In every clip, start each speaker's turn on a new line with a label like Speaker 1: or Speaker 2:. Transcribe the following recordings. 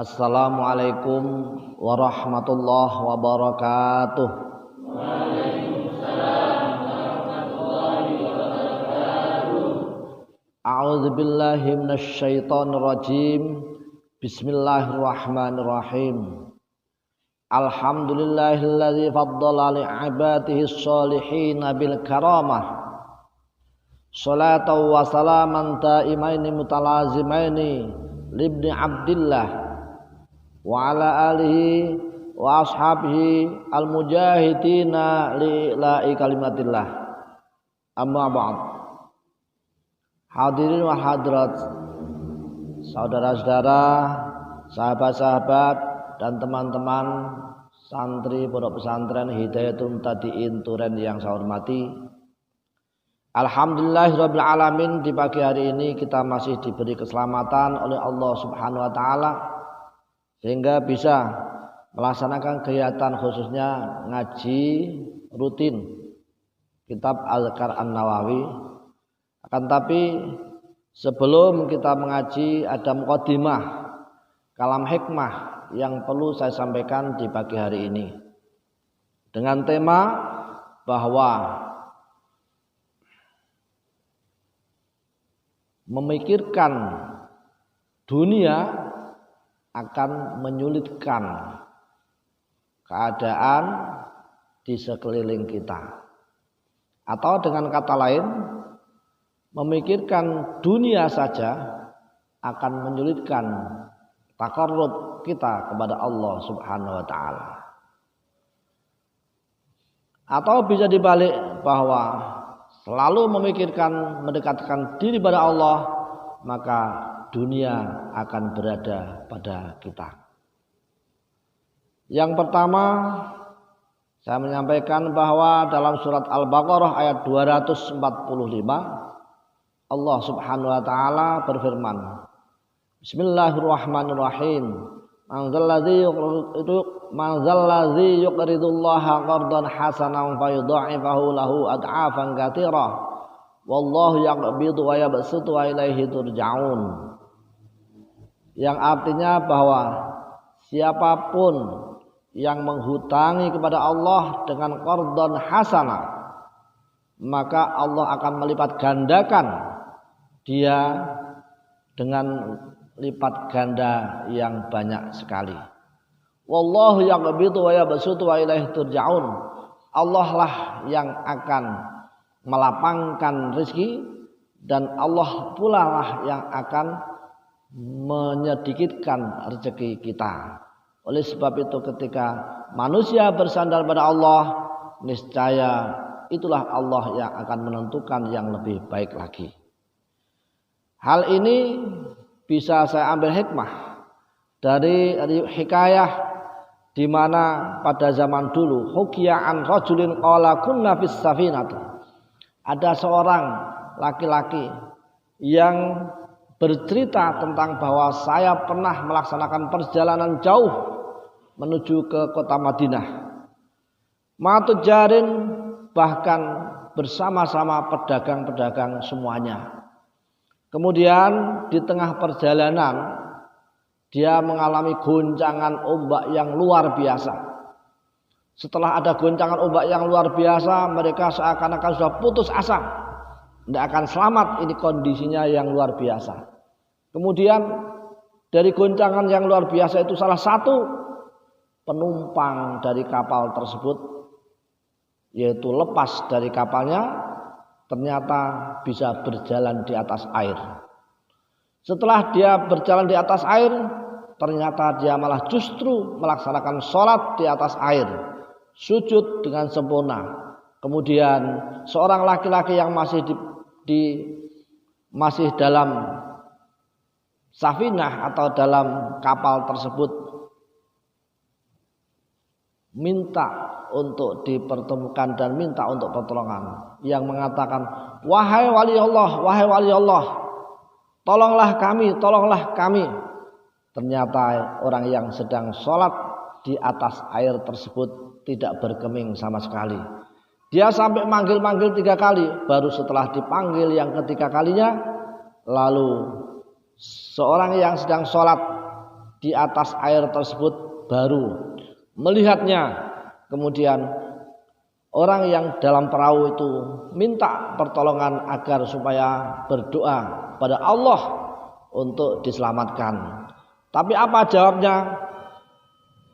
Speaker 1: Assalamualaikum warahmatullahi wabarakatuh.
Speaker 2: Waalaikumsalam warahmatullahi wabarakatuh.
Speaker 1: A'udzu billahi minasy syaithanir rajim. Bismillahirrahmanirrahim. Alhamdulillahilladzi faddala li 'ibadihi sholihin bil karamah. Shalatan wa salaman taimaini mutalazimaini libni Abdillah wa ala alihi wa ashabihi al-mujahidina lillahi kalimatillah. Amma ba'd. Hadirin wa hadirat, saudara-saudara, sahabat-sahabat dan teman-teman santri pondok pesantren Hidayatul Muhtadin Turen yang saya hormati. Alhamdulillahirabbil alamin, di pagi hari ini kita masih diberi keselamatan oleh Allah Subhanahu wa taala sehingga bisa melaksanakan kegiatan khususnya ngaji rutin kitab Al-Azkar An-Nawawi. Akan tapi sebelum kita mengaji ada muqaddimah kalam hikmah yang perlu saya sampaikan di pagi hari ini dengan tema bahwa memikirkan dunia akan menyulitkan keadaan di sekeliling kita, atau dengan kata lain, memikirkan dunia saja akan menyulitkan taqarrub kita kepada Allah Subhanahu wa taala. Atau bisa dibalik, bahwa selalu memikirkan mendekatkan diri pada Allah, maka dunia akan berada pada kita. Yang pertama, saya menyampaikan bahwa dalam surat Al-Baqarah ayat 245 Allah Subhanahu wa taala berfirman, Bismillahirrahmanirrahim. Man zalladzi yuqridullaha qardan hasanan fayudha'ifahu lahu ad'afan katsirah. Wallahu yaqbidu wa yabsutu wa ilaihi turja'un. Yang artinya bahwa siapapun yang menghutangi kepada Allah dengan qardhan hasanah, maka Allah akan melipat gandakan dia dengan lipat ganda yang banyak sekali. Wallahu yaqbidu wa yabsutu wa ilaihi turja'un. Allah lah yang akan melapangkan rezeki dan Allah pula lah yang akan menyedikitkan rezeki kita. Oleh sebab itu ketika manusia bersandar pada Allah, niscaya itulah Allah yang akan menentukan yang lebih baik lagi. Hal ini bisa saya ambil hikmah dari hikayah di mana pada zaman dulu hukya'an rajulin qala kunna fis safinati. Ada seorang laki-laki yang bercerita tentang bahwa saya pernah melaksanakan perjalanan jauh menuju ke kota Madinah. Matujarin, bahkan bersama-sama pedagang-pedagang semuanya. Kemudian di tengah perjalanan dia mengalami goncangan ombak yang luar biasa. Setelah ada goncangan ombak yang luar biasa, mereka seakan-akan sudah putus asa, tidak akan selamat. Ini kondisinya yang luar biasa. Kemudian dari goncangan yang luar biasa itu salah satu penumpang dari kapal tersebut, yaitu lepas dari kapalnya, ternyata bisa berjalan di atas air. Setelah dia berjalan di atas air, ternyata dia malah justru melaksanakan sholat di atas air, sujud dengan sempurna. Kemudian seorang laki-laki yang masih masih dalam safinah atau dalam kapal tersebut minta untuk dipertemukan dan minta untuk pertolongan, yang mengatakan, wahai wali Allah, tolonglah kami. Ternyata orang yang sedang sholat di atas air tersebut tidak bergeming sama sekali. Dia sampai manggil-manggil 3 kali, baru setelah dipanggil yang ketiga kalinya, lalu seorang yang sedang sholat di atas air tersebut baru melihatnya. Kemudian orang yang dalam perahu itu minta pertolongan agar supaya berdoa pada Allah untuk diselamatkan. Tapi apa jawabnya?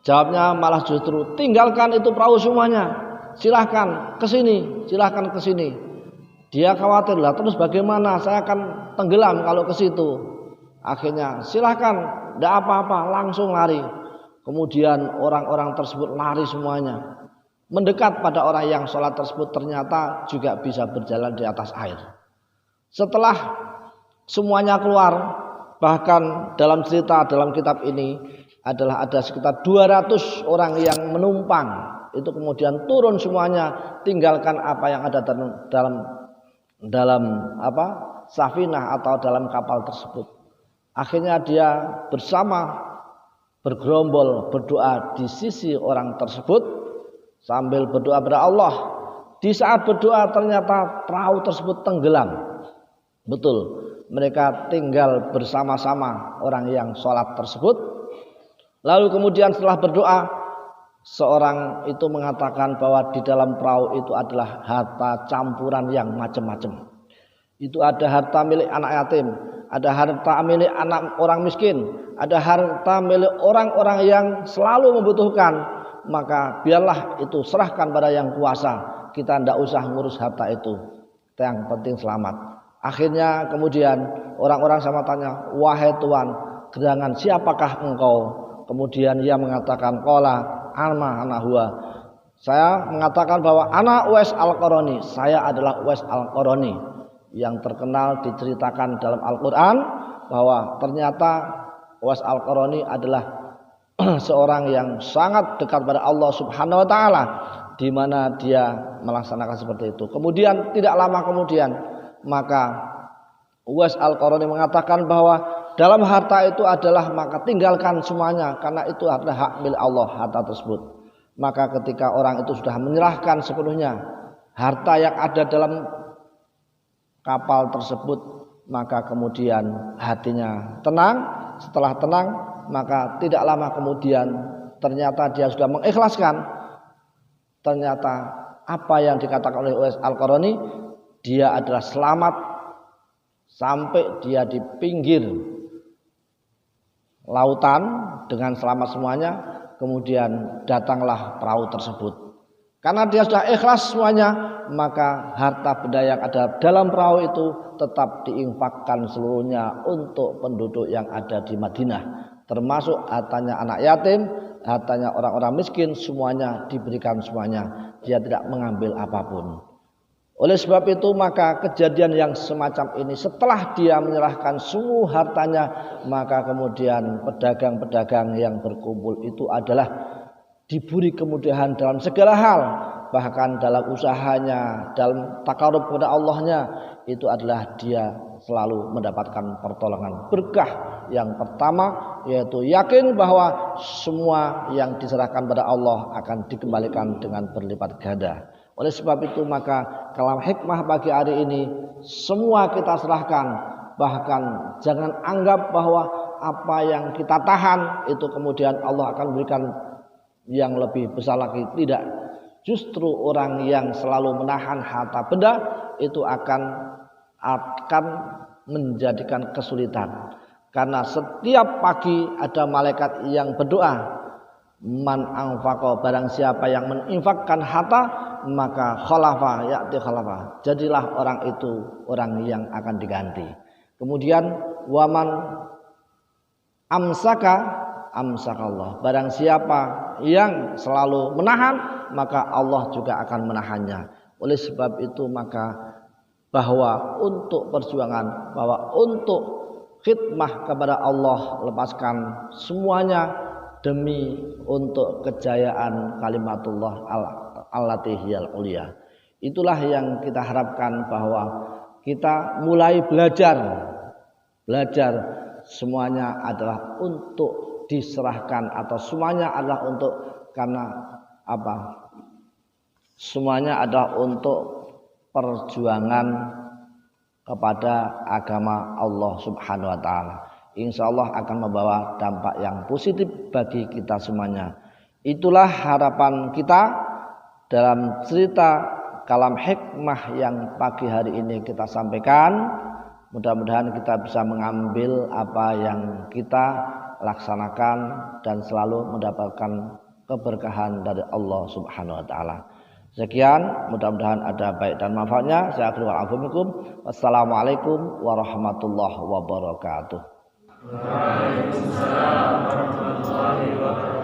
Speaker 1: Jawabnya malah justru tinggalkan itu perahu semuanya. Silahkan ke sini, silahkan ke sini. Dia khawatir lah, terus bagaimana? Saya akan tenggelam kalau ke situ. Akhirnya silahkan, tidak apa-apa, langsung lari. Kemudian orang-orang tersebut lari semuanya, mendekat pada orang yang sholat tersebut, ternyata juga bisa berjalan di atas air. Setelah semuanya keluar, bahkan dalam cerita dalam kitab ini adalah ada sekitar 200 orang yang menumpang, itu kemudian turun semuanya, tinggalkan apa yang ada dalam safinah atau dalam kapal tersebut. Akhirnya dia bersama bergerombol berdoa di sisi orang tersebut sambil berdoa kepada Allah. Di saat berdoa ternyata perahu tersebut tenggelam. Betul, mereka tinggal bersama-sama orang yang sholat tersebut. Lalu kemudian setelah berdoa, seorang itu mengatakan bahwa di dalam perahu itu adalah harta campuran yang macam-macam. Itu ada harta milik anak yatim, ada harta milik anak orang miskin, ada harta milik orang-orang yang selalu membutuhkan. Maka biarlah itu serahkan pada yang kuasa. Kita tidak usah ngurus harta itu, yang penting selamat. Akhirnya kemudian orang-orang sama tanya, wahai Tuhan, gerangan siapakah engkau? Kemudian ia mengatakan, qala ana huwa. Saya mengatakan bahwa ana Uwais Al-Qarani, saya adalah Uwais Al-Qarani, yang terkenal diceritakan dalam Al-Quran bahwa ternyata Uwais Al-Qarani adalah seorang yang sangat dekat pada Allah Subhanahu wa taala, di mana dia melaksanakan seperti itu. Kemudian tidak lama kemudian maka Uwais Al-Qarani mengatakan bahwa dalam harta itu adalah maka tinggalkan semuanya, karena itu adalah hak milik Allah harta tersebut. Maka ketika orang itu sudah menyerahkan sepenuhnya harta yang ada dalam kapal tersebut, maka kemudian hatinya tenang. Setelah tenang, maka tidak lama kemudian ternyata dia sudah mengikhlaskan. Ternyata apa yang dikatakan oleh Uwais Al-Qarani, dia adalah selamat sampai dia di pinggir lautan dengan selamat semuanya. Kemudian datanglah perahu tersebut. Karena dia sudah ikhlas semuanya, maka harta benda yang ada dalam perahu itu tetap diinfakkan seluruhnya untuk penduduk yang ada di Madinah, termasuk hartanya anak yatim, hartanya orang-orang miskin, semuanya diberikan semuanya. Dia tidak mengambil apapun. Oleh sebab itu maka kejadian yang semacam ini, setelah dia menyerahkan semua hartanya, maka kemudian pedagang-pedagang yang berkumpul itu adalah diberi kemudahan dalam segala hal. Bahkan dalam usahanya, dalam takarub kepada Allahnya, itu adalah dia selalu mendapatkan pertolongan berkah. Yang pertama yaitu yakin bahwa semua yang diserahkan pada Allah akan dikembalikan dengan berlipat ganda. Oleh sebab itu maka kalam hikmah pagi hari ini semua kita serahkan. Bahkan jangan anggap bahwa apa yang kita tahan itu kemudian Allah akan berikan yang lebih besar lagi. Tidak. Justru orang yang selalu menahan harta benda itu akan menjadikan kesulitan. Karena setiap pagi ada malaikat yang berdoa, man anfaqa, barang siapa yang menginfakkan harta maka khalafa ya'ti khalafa, jadilah orang itu orang yang akan diganti. Kemudian waman amsaka amsakallah, barang siapa yang selalu menahan maka Allah juga akan menahannya. Oleh sebab itu maka bahwa untuk perjuangan, bahwa untuk khidmah kepada Allah, lepaskan semuanya demi untuk kejayaan kalimatullah al-latihiyal ulia. Itulah yang kita harapkan, bahwa kita mulai belajar semuanya adalah untuk diserahkan, atau semuanya adalah untuk, karena apa? Semuanya adalah untuk perjuangan kepada agama Allah Subhanahu wa taala. insya Allah akan membawa dampak yang positif bagi kita semuanya. Itulah harapan kita dalam cerita kalam hikmah yang pagi hari ini kita sampaikan. Mudah-mudahan kita bisa mengambil apa yang kita laksanakan dan selalu mendapatkan keberkahan dari Allah Subhanahu wa taala. Sekian, mudah-mudahan ada baik dan manfaatnya. Saya akhiri wa'alaikum. Wassalamualaikum warahmatullahi wabarakatuh.
Speaker 2: Waalaikumsalam warahmatullahi wabarakatuh.